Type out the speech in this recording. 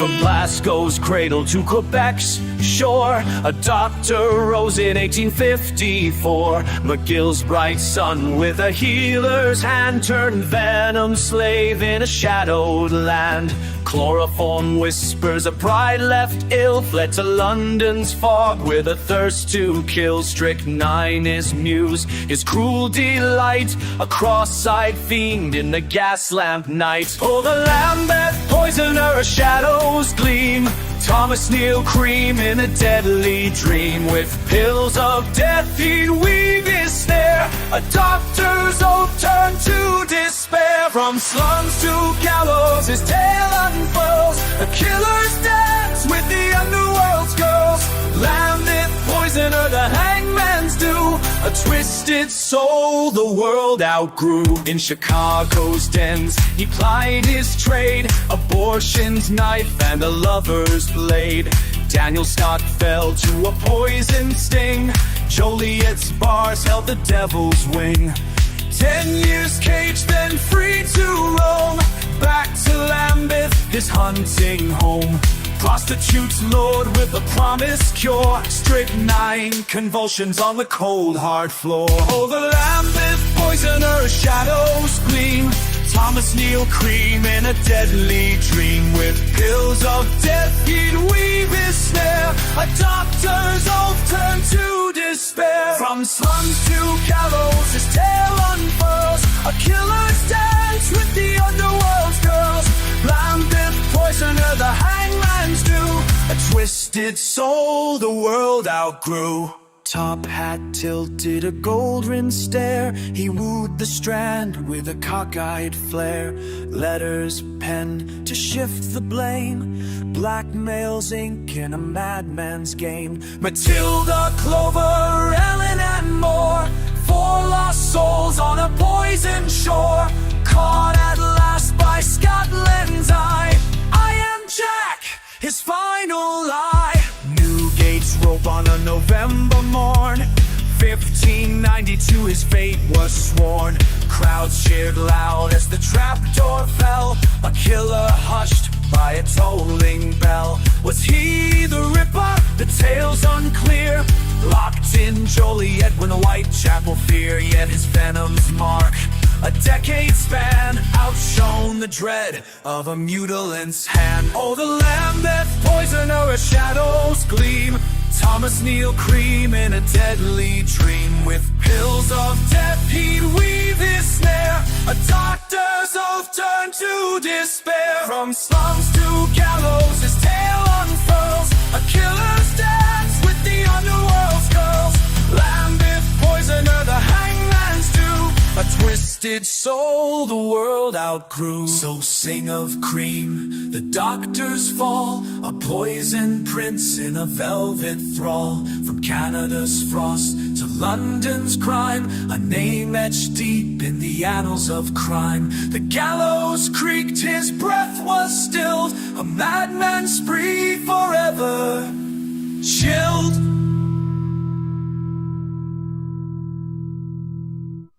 From Glasgow's cradle to Quebec's shore, a doctor rose in 1854. McGill's bright sun with a healer's hand turned venom slave in a shadowed land. Chloroform whispers a pride left ill, fled to London's fog with a thirst to kill. Strychnine is muse, his cruel delight, a cross-eyed fiend in the gaslamp night. Oh, the Lambeth Poisoner, a shadow's gleam, Neill Cream in a deadly dream. With pills of death he'd weave his snare, a doctor's oath turned to despair. From slums to gallows his tale unfurls, a killer's dance with the underworld's girls. Lambeth Poisoner, the hangman's do, a twisted soul the world outgrew. In Chicago's dens he plied his trade, abortion's knife and a lover's blade. Daniel Stott fell to a poison sting, Joliet's bars held the devil's wing. 10 years caged, then free to roam, back to Lambeth, his hunting home. Prostitutes lured with a promised cure, strychnine convulsions on the cold hard floor. Oh, the Lambeth Poisoner, shadows gleam, Neill Cream in a deadly dream. With pills of death he'd weave his snare, a doctor's oath turned to despair. From slums to gallows his tale unfurls, a killer's dance with the underworld's girls. Lambeth Poisoner, the hangman's do, a twisted soul the world outgrew. Top hat tilted, a gold-rimmed stare, he wooed the strand with a cockeyed flare. Letters penned to shift the blame, blackmail's ink in a madman's game. Matilda, Clover, Ellen and more, 4 lost souls on a poisoned shore. Caught at last by Scotland's eye, I am Jack, his final lie. Newgate's rope on a November morn, 1592 his fate was sworn. Crowds cheered loud as the trapdoor fell, a killer hushed by a tolling bell. Was he the Ripper? The tale's unclear. Locked in Joliet when the Whitechapel fear, yet his venom's mark, a decade span, outshone the dread of a mutilant's hand. Oh, the Lambeth Poisoner, a shadow's gleam, Neill Cream in a deadly dream. With pills of death he'd weave his snare, a doctor's oath turned to despair. From slums to gallows his tale unfurls, a killer's dance with the underworld's girls. Lambeth Poisoner, the hangman's do, a twisted soul the world outgrew. So sing of cream, the doctor's fall, a poison prince in a velvet thrall. From Canada's frost to London's crime, a name etched deep in the annals of crime. The gallows creaked, his breath was stilled, a madman's spree forever chilled.